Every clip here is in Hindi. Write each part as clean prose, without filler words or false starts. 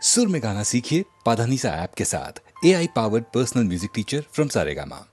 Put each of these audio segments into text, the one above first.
सुर में गाना सीखिए पाधानीसा ऐप के साथ। AI powered personal music teacher from Saregama.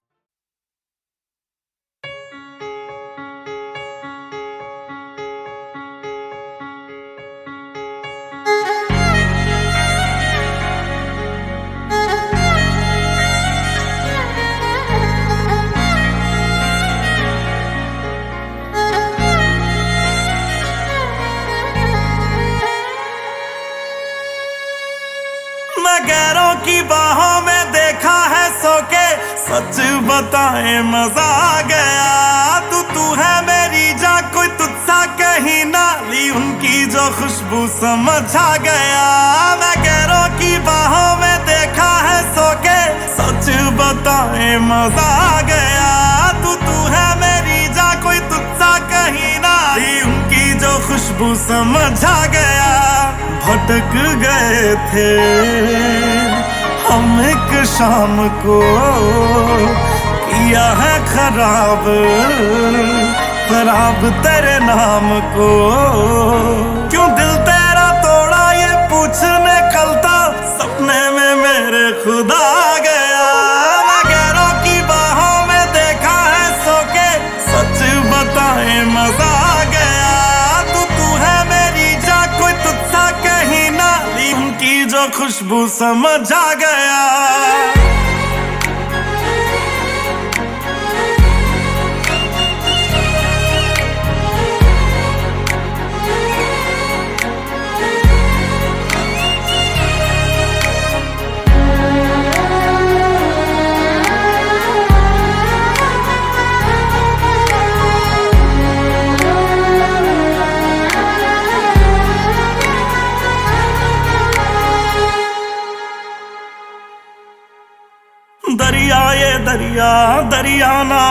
मैं गैरों की बाहों में देखा है सो के, सच बताए मजा आ गया। तू है मेरी जान, कोई तुझसा कहीं ना ली, उनकी जो खुशबू समझ आ गया। मैं गैरों की बाहों में देखा है सो के, सच बताए मजा आ गया। तू है मेरी जान, कोई तुझसा कहीं ना ली, उनकी जो खुशबू समझ आ गया। भटक गए थे हम एक शाम को, किया है खराब खराब तेरे नाम को। क्यों दिल तेरा तोड़ा ये पूछने कल था, सपने में मेरे खुदा आ गया। मैं गैरों की बाहों में देखा है सो के, सच बताए मजा आ गया। तू है मेरी जान, कोई तुझसा कहीं ना ली, उनकी जो खुशबू समझ आ गया। दरिया ये दरिया दरिया ना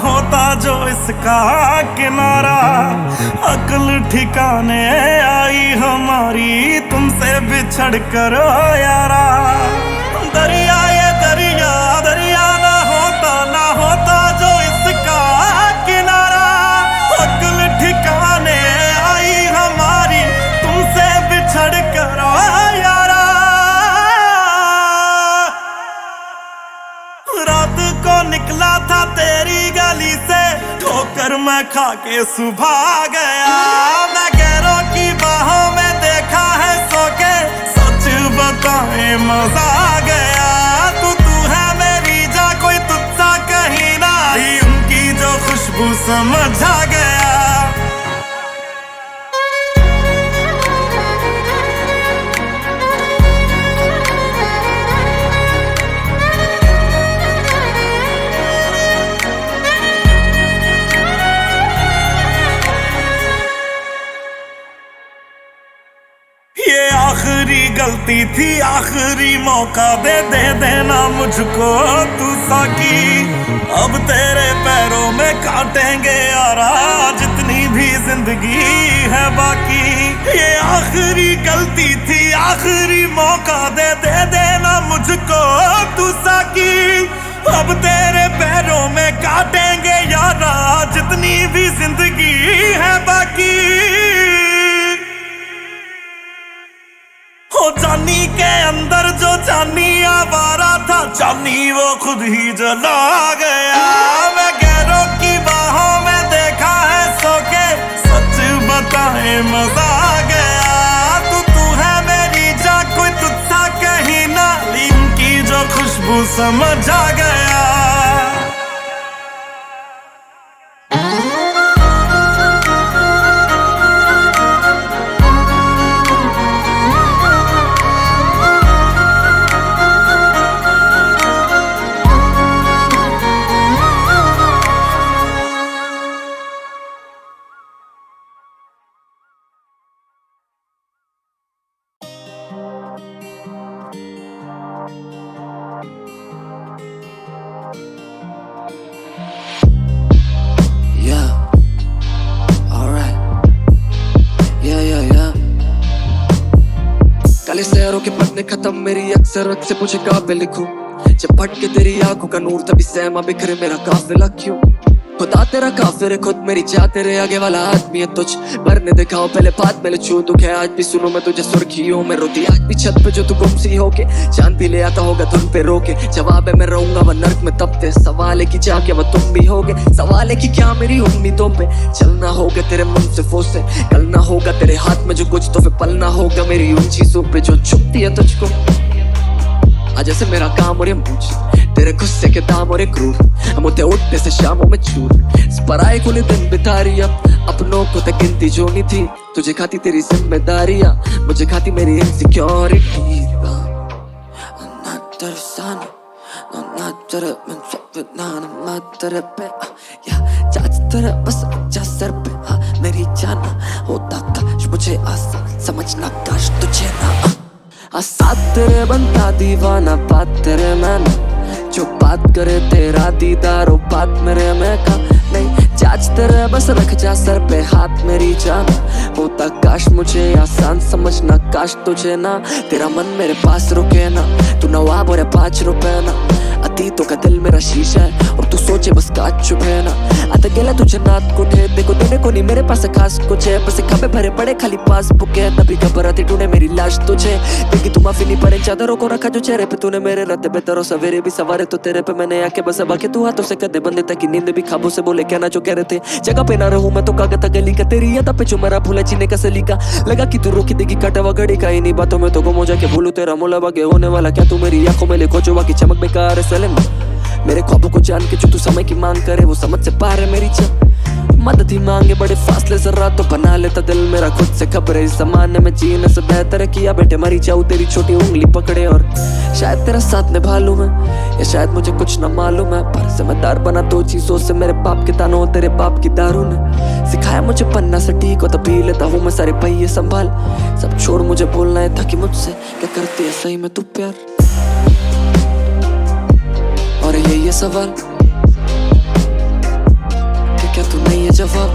होता जो इसका किनारा। अक्ल ठिकाने आई हमारी, तुमसे बिछड़ कर यारा। दरिया ये दरिया दरिया ना होता जो इसका किनारा। अक्ल ठिकाने आई हमारी, तुमसे बिछड़ कर यारा। रात को निकला था तेरी गली से, ठोकर मैं खा के सुबह आ गया। मैं गैरों की बाहों में देखा है सो के, सच बताए मजा आ गया। तू है मेरी जान, कोई तुझसा कहीं ना ली, उनकी जो खुशबू समझ आ गया। ये आखिरी गलती थी, आखिरी मौका दे देना मुझको तू साकी। अब तेरे पैरों में काटेंगे यारा, जितनी भी जिंदगी है बाकी। ये आखिरी गलती थी, आखिरी मौका दे देना मुझको तू साकी। अब तेरे पैरों में काटेंगे यारा, जितनी भी जिंदगी है बाकी। हो जानी के अंदर जो जानी आवारा था, जानी वो खुद ही जला गया। मैं गैरों की बाहों में देखा है सो के, सच बताए मजा आ गया। तू है मेरी जान, कोई तुझसा कहीं ना ली, उनकी जो खुशबू समझ आ गया। काले शहरों के पन्ने खत्म, मेरी अक्सरत से पूछे काबे लिखूं। जब भटके तेरी आंखों का नूर, तभी सहमा बिखरे मेरा काफिला क्यों। खुदा तेरा काफिर है, खुद मेरी जा तेरे आगे वाला आदमी है तुझ मरने दिखाओ पहले बात में छू दुख है आज भी सुनूं मैं तुझे सुर्खियों में रोती आज भी छत पे जो तू गुमसी होके चांद भी ले आता होगा धुन पे रोके जवाब है मैं रहूंगा वह नर्क में तब ते सवाल है कि जाके वह तुम भी होगे सवाल है कि क्या मेरी उम्मीदों पे चलना होगा तेरे मन से फोर्स से कलना होगा तेरे हाथ में जो कुछ तो फिर पलना होगा मेरी उन चीजों पे जो छुपती है तुझको आज ऐसे मेरा काम और ये मूछ तेरे गुस्से के दाम और एक क्रूर मुझे उठने से शामों में चूर पराए खुले दिन बिता रही अपनों को तक गिनती जो नहीं थी तुझे खाती तेरी जिम्मेदारियां मुझे खाती मेरी इनसिक्योरिटी बस अच्छा सर पे मेरी जाना होता काश मुझे आसान समझना काश तुझे ना साथ तेरे बनता दीवाना बात तेरे मैं ना जो बात करे तेरा दीदार बात मेरे में का नहीं जाच तेरे बस रख जा सर पे हाथ मेरी जान होता काश मुझे आसान समझना काश तुझे ना तेरा मन मेरे पास रुके ना तू नवाब और 5 रुपए ना अतीतों का दिल मेरा शीशा है और तू सोचे बस काच चुपे ना आता गेला तुझे नात कुठे देखो देने को नहीं मेरे पास खास कुछ है बस खाबे भरे पड़े खाली पास बुके तभी घबराती ढूंढे मेरी लाश तुझे देखी तू माफी नहीं पड़े चादरों को रखा जो चेहरे पे तूने मेरे रात बेहतर सवेरे भी सवारे तो तेरे पे मैंने आके बस अब आके तू हाथों से कदे बंदे तक नींद भी खाबों से बोले क्या ना जो कह रहे थे जगह पे ना रहूं मैं तो कागज गली का तेरी याद पे जो मेरा भूला जीने का सलीका लगा कि तू रोकी देगी कटवा घड़ी का इन्हीं बातों में तो गुम हो जाके भूलू तेरा मोला बागे होने वाला क्या तू मेरी आंखों में लिखो जो की चमक बेकार है सलेम मेरे ख्वाबों को जान के जो तू समय की मांग करे वो समझ से पार है मेरी चाह मदद ही मांगे बड़े फासले जरा तो बना लेता दिल मेरा खुद से खबर है इस जमाने में जीने से बेहतर किया बेटे मरी जाऊं तेरी छोटी उंगली पकड़े और शायद तेरा साथ निभा लूं मैं या शायद मुझे कुछ ना मालूम है पर जिम्मेदार बना 2 चीजों से मेरे बाप के तानों तेरे बाप की दारू ने सिखाया मुझे पन्ना से ठीक हो तभी लेता हूँ मैं सारे पहिए संभाल सब छोड़ मुझे बोलना है था कि मुझसे क्या करती है सही में तू प्यार और ये सवाल कि क्या तू नहीं है जवाब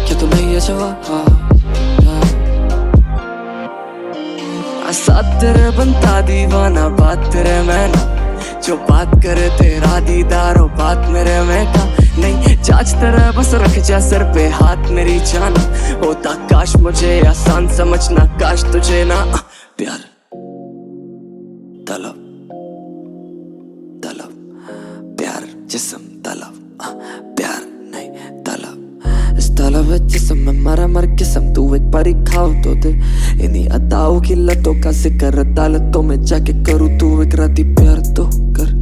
क्या तू नहीं है जवाब साथ तेरे बनता दीवाना बात तेरे में ना जो बात करे तेरा दीदार हो बात मेरे में का नहीं जाच तेरा बस रख जा सर पे हाथ मेरी जाना होता काश मुझे आसान समझना काश तुझे ना प्यार तलब प्यार जिस्म तलब प्यार नहीं तलब इस तलब है जिस्म में मरा मर किस्म तू एक बारी खाओ तो दे इन्हीं अदाओं की लतों का जिक्र अदालतों में जाके करूँ तू एक राती प्यार तो कर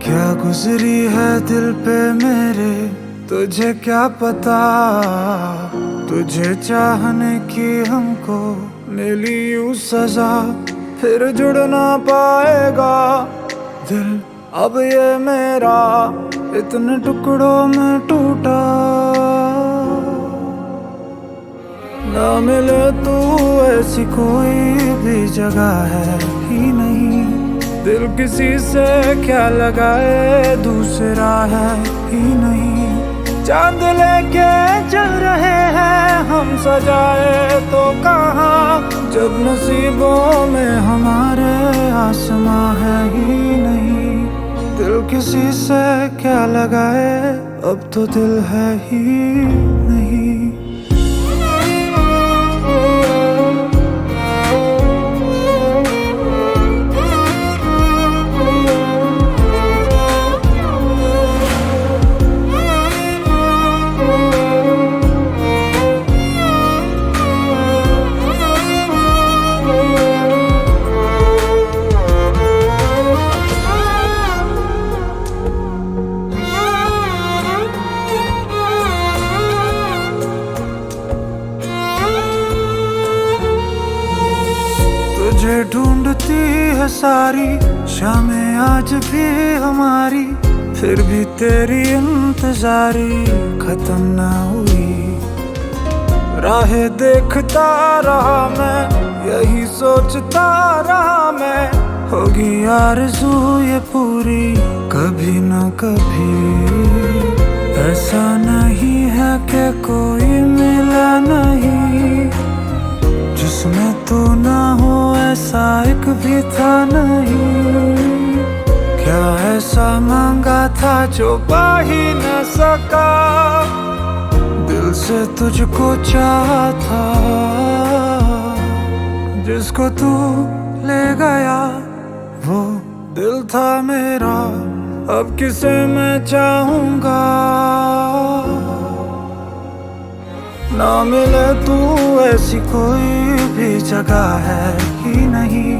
क्या गुजरी है दिल पे मेरे तुझे क्या पता तुझे चाहने की हमको मिली यूं सजा फिर जुड़ ना पाएगा दिल अब ये मेरा इतने टुकड़ों में टूटा ना मिले तू ऐसी कोई भी जगह है ही नहीं दिल किसी से क्या लगाए दूसरा है ही नहीं चांद लेके चल रहे हैं हम सजाए तो कहाँ जब नसीबों में हमारे आसमां है ही नहीं दिल किसी से क्या लगाए अब तो दिल है ही नहीं तुझे ढूंढती है सारी शामें आज भी हमारी फिर भी तेरी इंतजारी खत्म ना हुई। राहें देखता रहा मैं, यही सोचता रहा मैं, होगी आरज़ू ये पूरी कभी ना कभी। ऐसा नहीं है कि कोई मिला नहीं, जिसमें तू ना हो ऐसा एक भी था नहीं। क्या ऐसा मांगा था जो पा ही न सका, दिल से तुझको चाहा था, जिसको तू ले गया वो दिल था मेरा, अब किसे मैं चाहूंगा। ना मिले तू ऐसी कोई भी जगह है ही नहीं,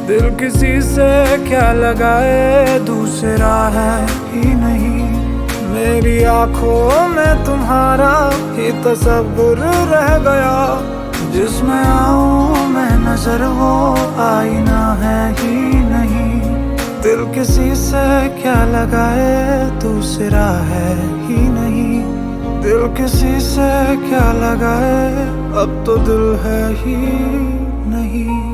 दिल किसी से क्या लगाए दूसरा है ही नहीं। मेरी आंखों में तुम्हारा ही तस्वीर रह गया, जिसमें आऊं मैं नजर वो आईना है ही नहीं। दिल किसी से क्या लगाए दूसरा है ही नहीं, दिल किसी से क्या लगाए अब तो दिल है ही नहीं।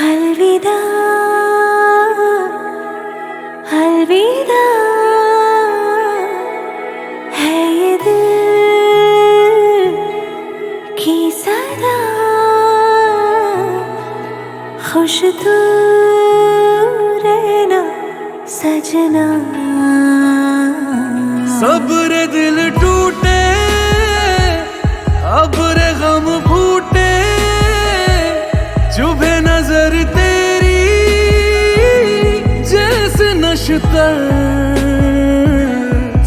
अलविदा अलविदा है ये दिल की सदा, खुश तू रहना सजना। सब्र दिल टूटे अब रे गम फूटे, चुभे नजर तेरी जैसे नशतर,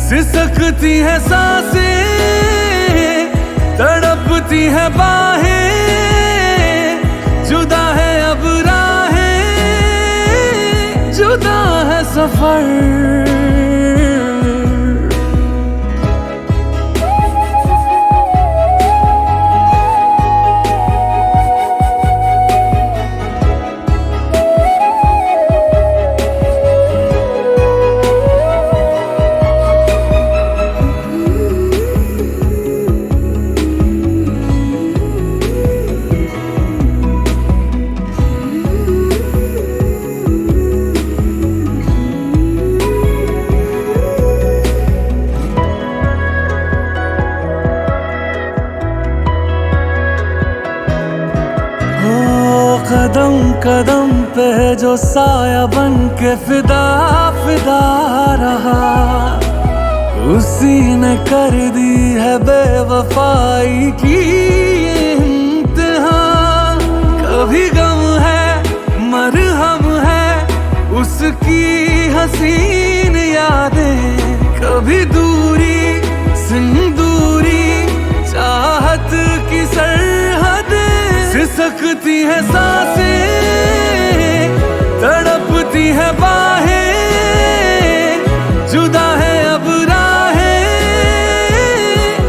सिसकती है सांसें तड़पती है बाहें, जुदा है अब राहें जुदा है सफर। कदम कदम पे जो साया बन के फिदा फिदा रहा, उसी ने कर दी है बेवफाई की इम्तिहा। कभी गम है मरहम है उसकी हसीन यादें, कभी दूरी सिंदूरी चाहत की सरहदें, सिसकती है सांसें तड़पती है बाहें, जुदा है अब राहें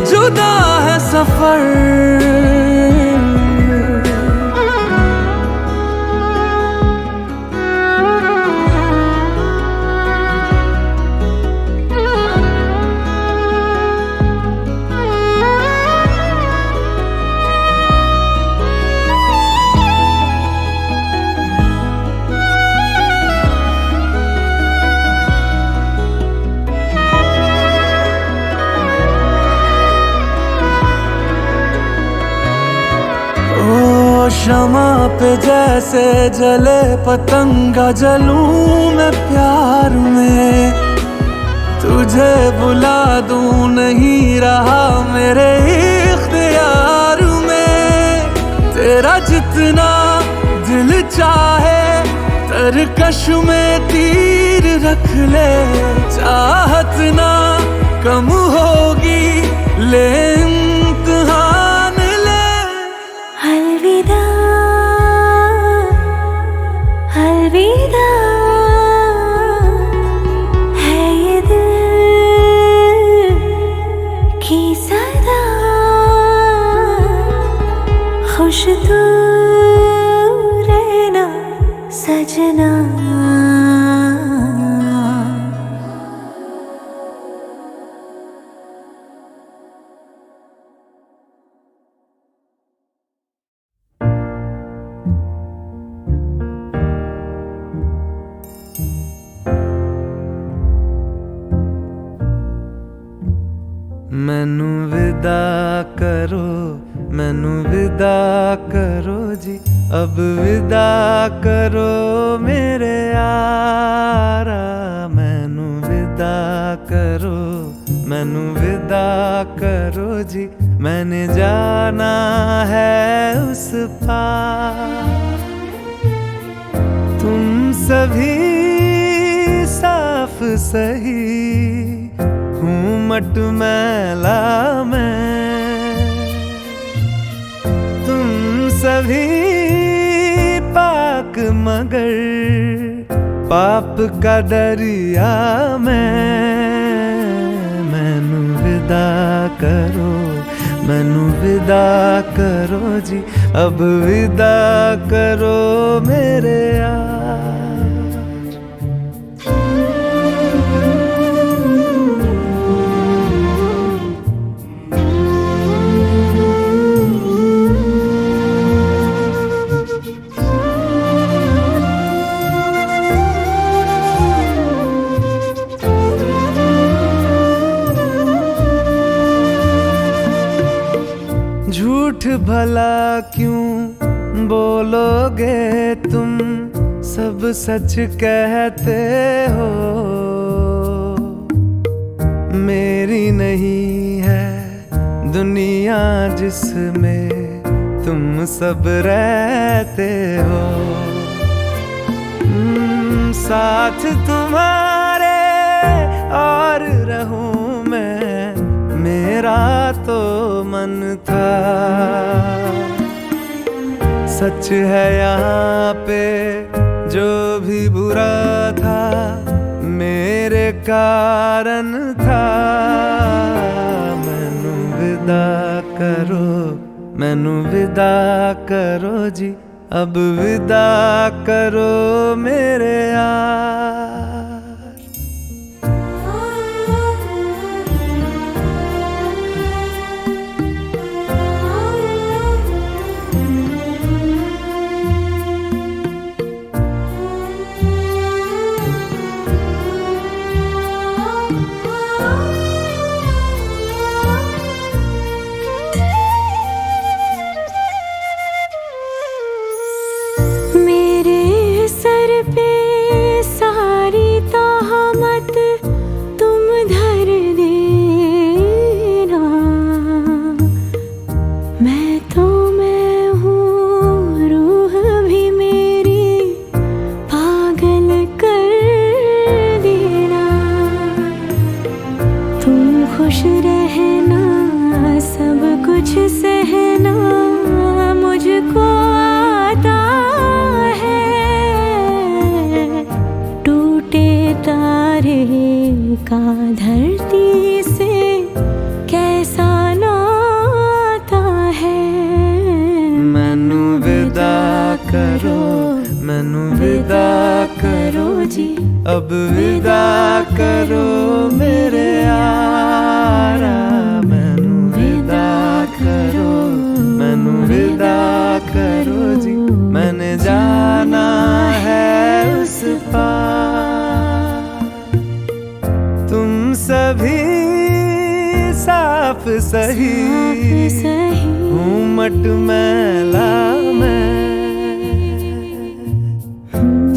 जुदा है सफर। शमा पे जैसे जले पतंगा जलूं मैं प्यार में, तुझे बुला दूं नहीं रहा मेरे इख्तियार में। तेरा जितना दिल चाहे तरकश में तीर रख ले, चाहत ना कम होगी ले इम्तिहान ले। सदा खुश तू रहना सजना। मैनू विदा करो, मैनू विदा करो जी, अब विदा करो मेरे यारा। मैनू विदा करो, मैनू विदा करो जी, मैंने जाना है उस पार। तुम सभी साफ सही हूँ मट मैला मैं, तुम सभी पाक मगर पाप का दरिया मैं। मैनू विदा करो, मैनू विदा करो जी, अब विदा करो मेरे यार। झूठ भला क्यों बोलोगे तुम, सब सच कहते हो। मेरी नहीं है दुनिया जिसमें तुम सब रहते हो। साथ तुम्हारे और रहूं मैं, मेरा तो मन था। सच है यहाँ पे जो भी बुरा था मेरे कारण था। मैनू विदा करो, मैनू विदा करो जी, अब विदा करो मेरे यार। खुश रहना सब कुछ सहना मुझको आता है। टूटे तारे का धरती से कैसा नाता है। मैनू विदा करो, मैनू विदा करो जी, अब विदा करो मेरे यारा। मैनू विदा करो, मैनू विदा करो जी, मैंने जाना है उस पार। तुम सभी साफ सही हूँ मट मैला मैं,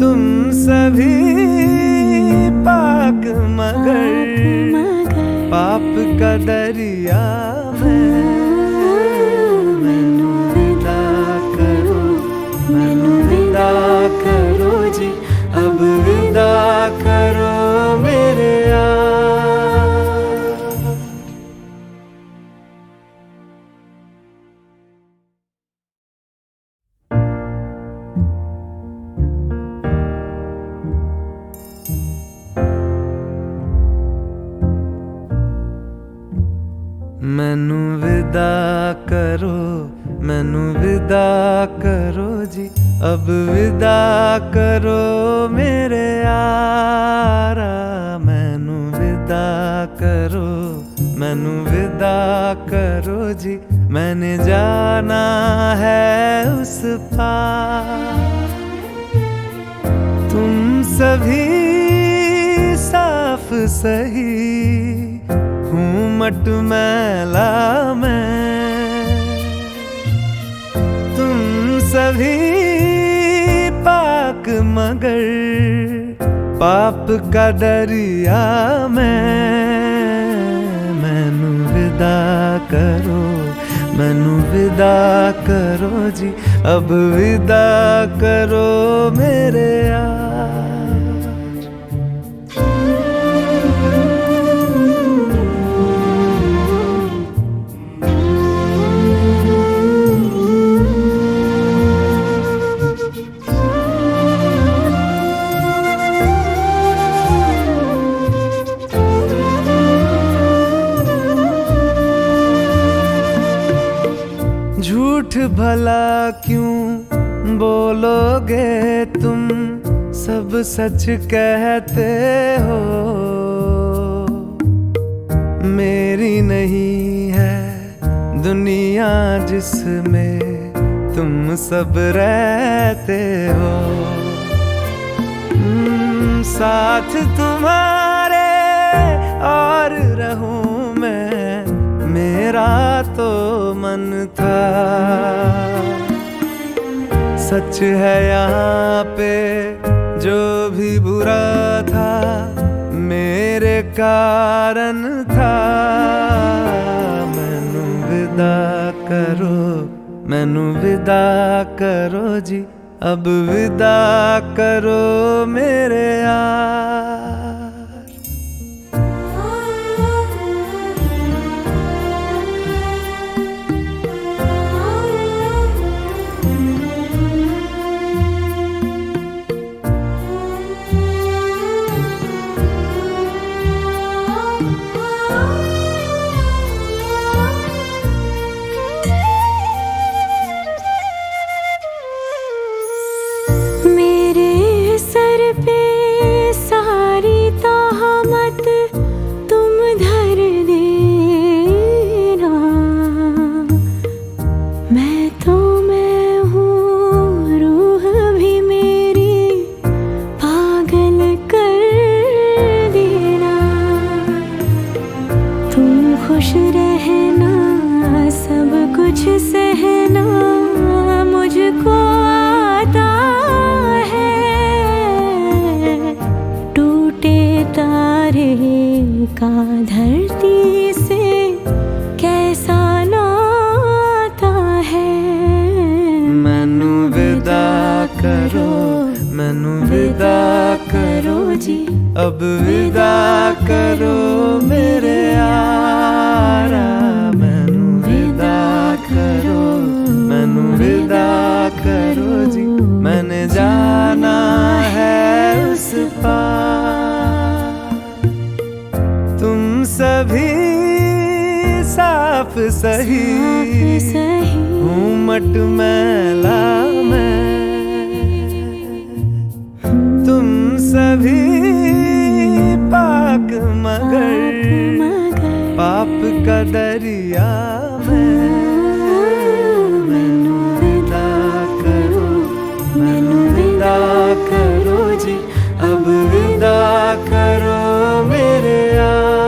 तुम सभी पाक मगर पाप का दरिया में। मैनू विदा करो, मैनू विदा करो जी, अब विदा करो मेरे यार। मैनू मैनू विदा करो, मैनू विदा करो जी, अब विदा करो मेरे यारा। मैनू विदा करो, मैनू विदा करो जी, मैंने जाना है उस पार। तुम सभी साफ सही हूँ मटमैला मैं, तुम सभी पाक मगर पाप का दरिया मैं। मैनू विदा करो, मैनू विदा करो जी, अब विदा करो मेरे यार। झूठ भला क्यों बोलोगे तुम, सब सच कहते हो। मेरी नहीं है दुनिया जिसमें तुम सब रहते हो। साथ तुम्हारे और रहूं मैं, मेरा तो मन था। सच है यहाँ पे जो भी बुरा था, मेरे कारण था। मैनू विदा करो, मैनू विदा करो जी, अब विदा करो मेरे यार। खुश रहना, सब कुछ सहना मुझको आता है। टूटे तारे का धरती से कैसा नाता है। मैनू विदा करो, मैनू विदा करो जी, अब विदा करो मेरे यारा। मैनू विदा करो, मैनू विदा करो जी, मैंने जाना है उस पार। तुम सभी साफ सही हूँ मटमैला मैं, तुम सभी पाक मगर पाप का दरिया में। मैनू विदा करो, मैनू विदा करो जी, अब विदा करो मेरे यार।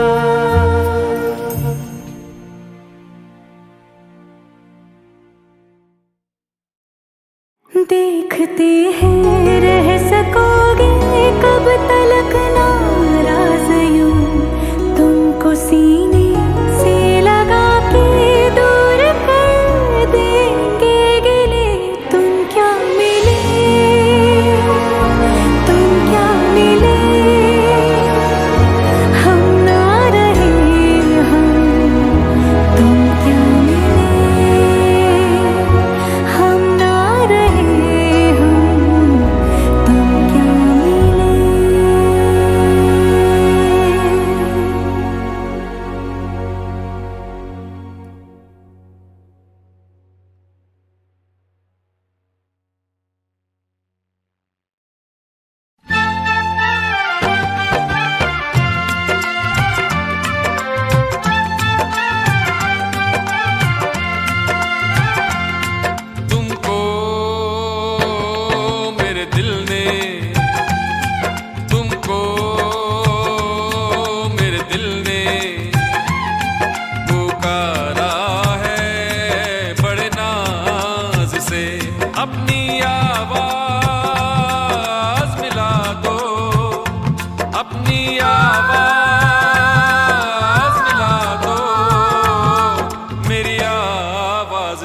देखते हैं रह सकोगे कब तलक नाराज यूं, तुमको सीने से लगा के दूर कर देंगे गिले। तुम क्या मिले, तुम क्या मिले, हम ना रहे हम। तुम क्या मिले, हम ना रहे हम। तुम क्या मिले।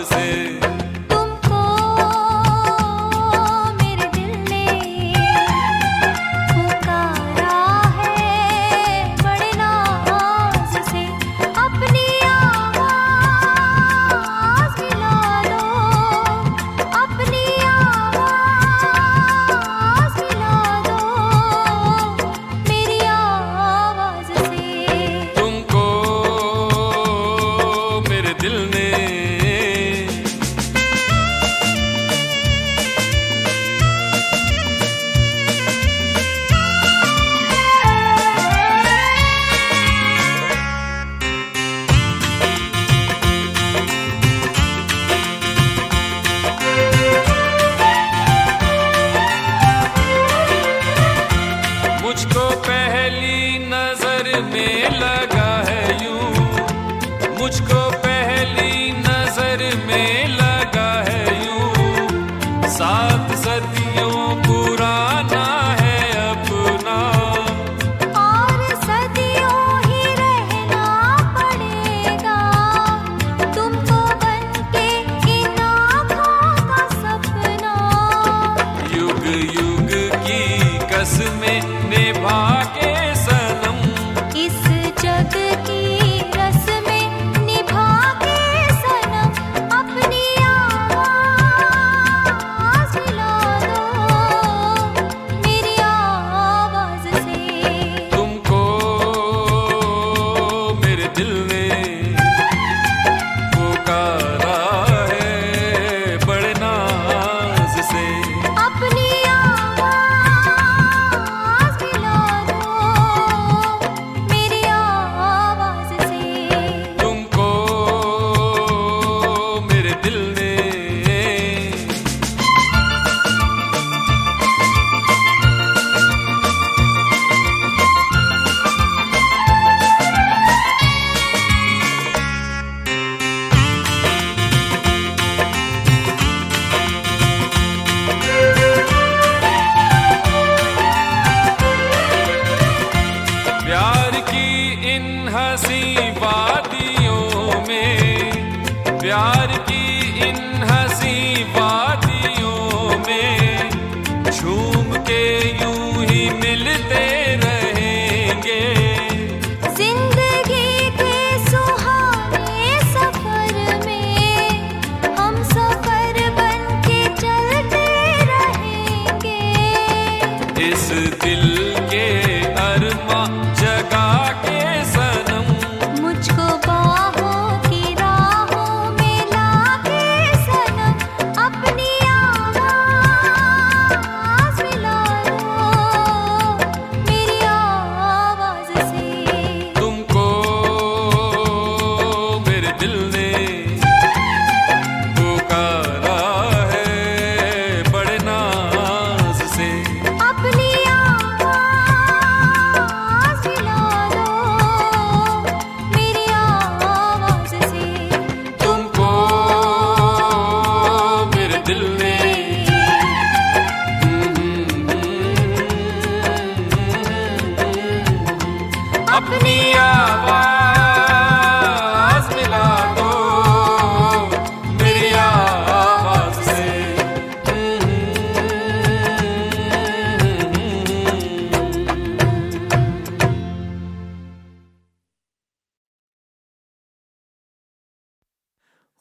से। तुमको मेरे दिल ने पुकारा है बड़े नाज से, अपनी आवाज़ मिला दो, अपनी आवाज़ मिला दो मेरी आवाज़ से। तुमको मेरे दिल ने मुझको पहली नजर में लगा है यूं, मुझको पहली नजर में लगा है यूं, 7 सदियों पुराना है अपना, और सदियों ही रहना पड़ेगा तुमको बनके इन आँखों का सपना। युग युग की कसमें निभा के सनम, इस जग की रस्में निभा के सनम, अपनी आवाज़ मिला दो मेरी आवाज़ से। तुमको मेरे दिल ने पुकारा है बड़े नाज से। अपनी आवाज़ मिला दो मेरी आवाज़ से। तुमको मेरे दिल ने प्यार की इन हंसी वादियों में, प्यार की इन हंसी वादियों में, झूम के यूं ही मिलते रहेंगे, जिंदगी के सुहाने सफर में हम सफर बनके चलते रहेंगे। इस दिल के अरमा जगा के सनम, मुझको बाहों की राहों में लाके सनम, अपनी आवाज़ मिला दो मेरी आवाज़ से। तुमको मेरे दिल ने पुकारा है बड़े नाज से। अपनी आवाज़ मिला दो मेरी आवाज़ से। तुमको मेरे दिल ने अपनी आवाज़ मिला दो मेरी आवाज़ से।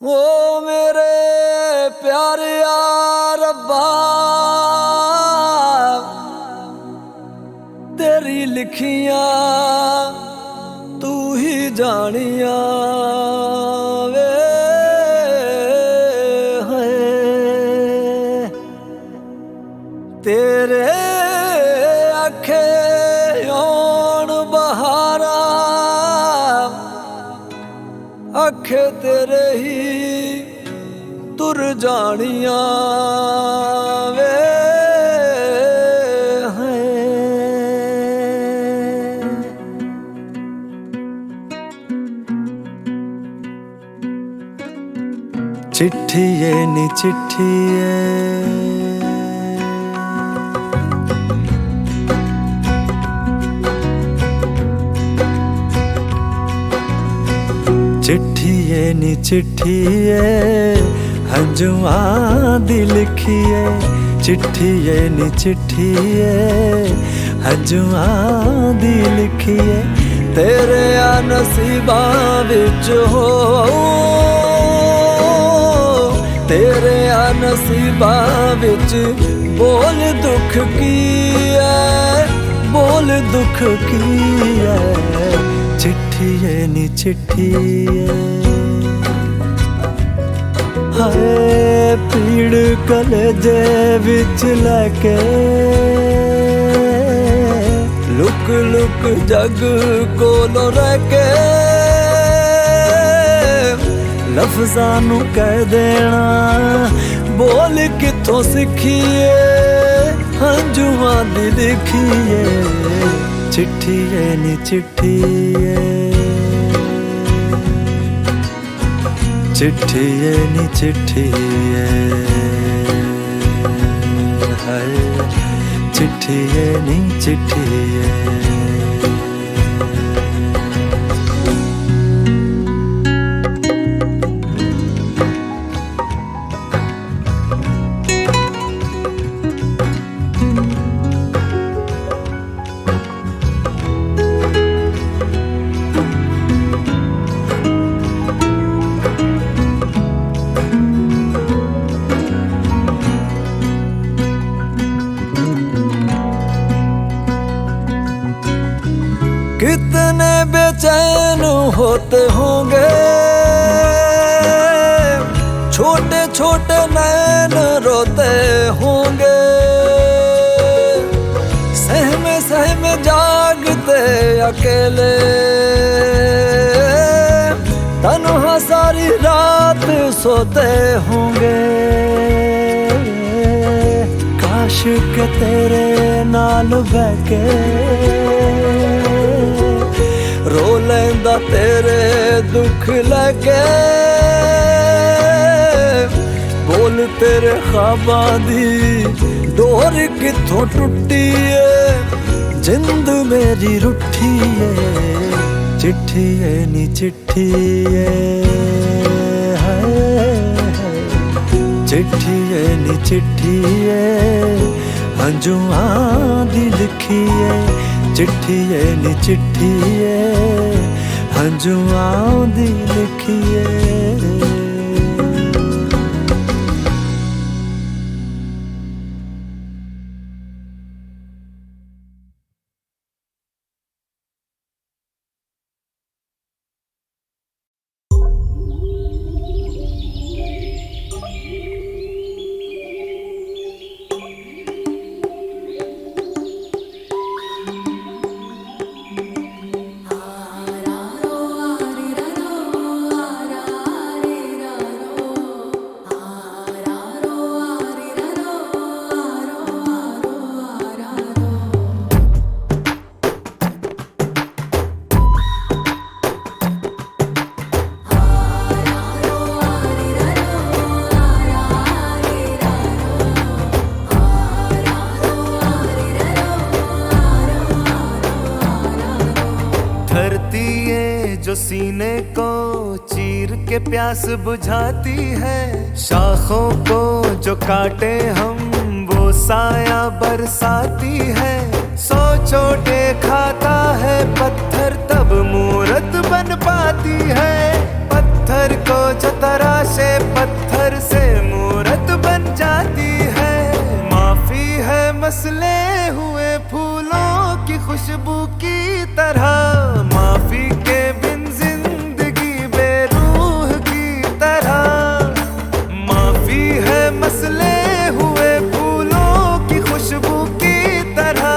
ओ मेरे प्यारे यार रब्बा, तेरी लिखियां तू ही जानिया वे है, तेरे अखे औन बहारा, अखे तेरे ही तुर जानिया वे हैं। चिट्ठिए नी चिट्ठिए चिट्ठिए नी चिट्ठिए हंजुआं दी लिखिए, चिट्ठिए नी चिट्ठिए हंजुआं दी लिखिए, तेरे आ नसीबां विच हो, तेरे आ नसीबां विच बोल दुख की है, बोल दुख की है, चिट्ठिए नी चिट्ठिए। हाय पीड़ कलेजे विच लैके, लुक लुक जग कोलों रह के, लफ्ज़ां नू कह देना बोल किथों सिखिए, हंजुआं दी लिखिए, चिट्ठिए नी चिट्ठिए, चिट्ठिए नी चिट्ठिए, हाय चिट्ठिए नी चिट्ठिए। कितने बेचैन होते होंगे, छोटे छोटे नैन रोते होंगे, सहमे सहमे जागते अकेले, तन्हा सारी रात सोते होंगे, काश के तेरे नाल बैके रो लैंदा तेरे दुख लगे, बोल तेरे ख्वाबां दी डोर किथों टुटी है, जिंद मेरी रुठी है, चिट्ठिए नी चिट्ठिए, चिट्ठिए नी चिट्ठिए हंजुआं दी लिखिए, चिट्ठिए नी चिट्ठिए हंजुआं दी लिखिए। जो सीने को चीर के प्यास बुझाती है, शाखों को जो काटे हम वो साया बरसाती है, सौ चोटे खाता है पत्थर तब मूरत बन पाती है, पत्थर को जो तराशे पत्थर से मूरत बन जाती है, माफी है मसले हुए फूलों की खुशबू की तरह, माफी के बिन जिंदगी बेरूह की तरह, माफी है मसले हुए फूलों की खुशबू की तरह,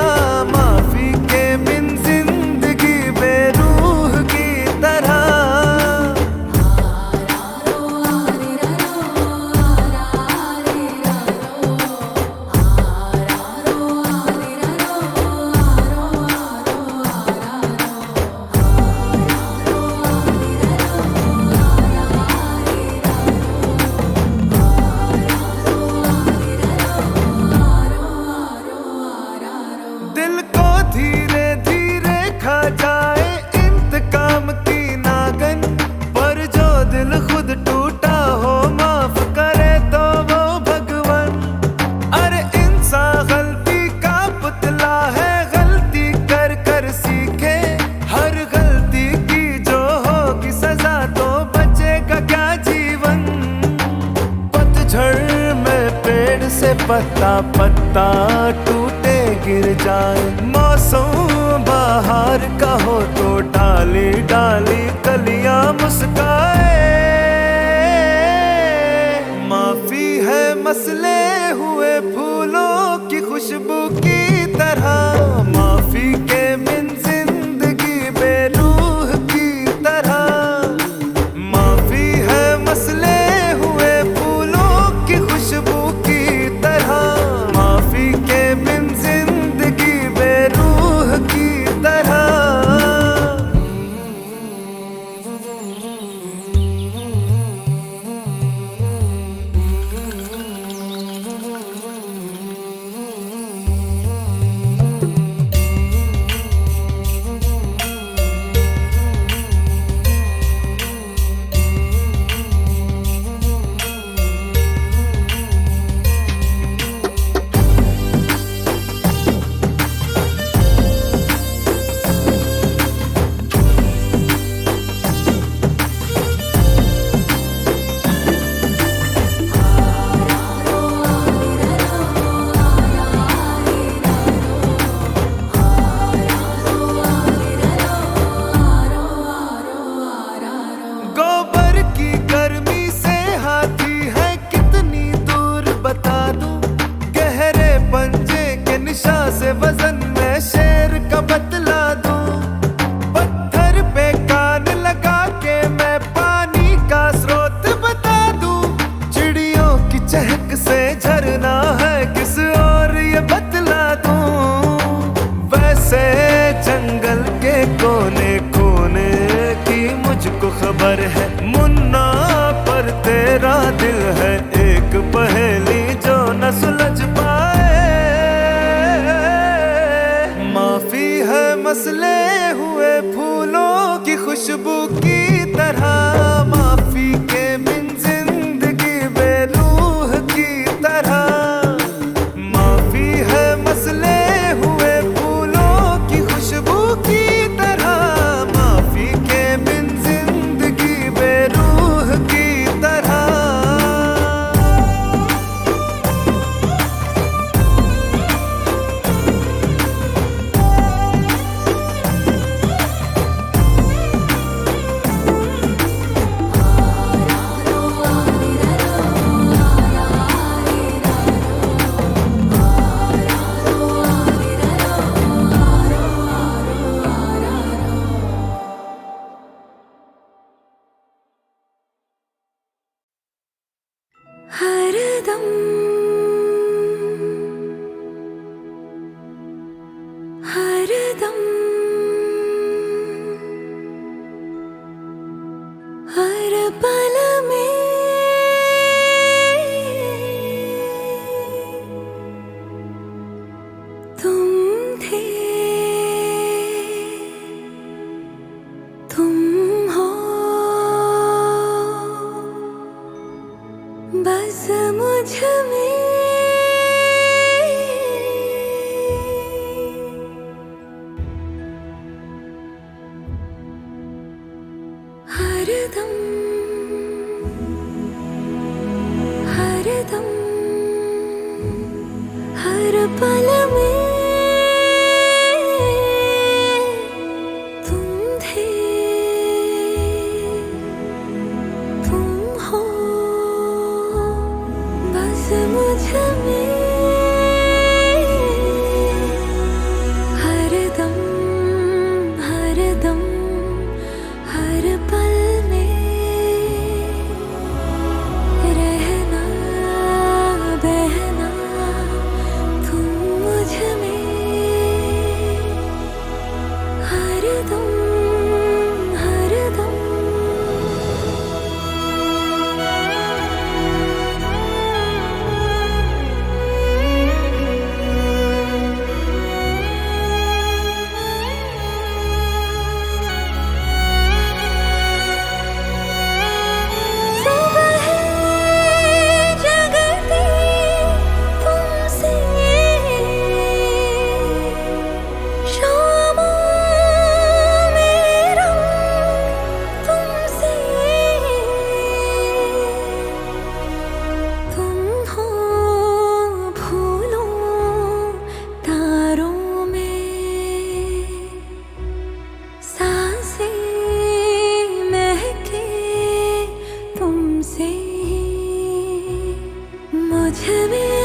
माफी के बिन जिंदगी बेरूह की तरह। पत्ता पत्ता टूटे गिर जाए, मौसम बाहर का हो तो डाली डाली कलियां मुस्काए। माफी है मसले हुए फूलों की खुशबू की तरह, माफी के बिन जिंदगी बेरूह की तरह। माफी है मसले हुए फूलों की खुशबू की तरह, माफी के बिन जिंदगी बेरूह की तरह। गोबर की गर्मी से हाथी है कितनी दूर बता दूं, गहरे पंजे के निशा से वजन में शेर का बतला दूं। पत्थर पे कान लगा के मैं पानी का स्रोत बता दूं, चिड़ियों की चहक से झरना है किस और ये बतला दूं। वैसे जंगल के कोने कोने की मुझको खबर है, मुन्ना पर तेरा दिल है एक पहेली जो न सुलझ पाए। माफी है मसले हुए फूलों की खुशबू की तरह, माफी के बिन जिंदगी बेरूह की तरह। माफी है मसले हुए फूलों की खुशबू की तरह, माफी के बिन जिंदगी बेरूह की तरह। हरदम हरदम हर पल में तुम थे, तुम हो, बस मुझ में हरदम हरदम हर पल में तुम थे, तुम हो, बस मुझ में हरदम हरदम हर पल में रहना बहना तुम मुझ में हरदम हरदम। मुझे भी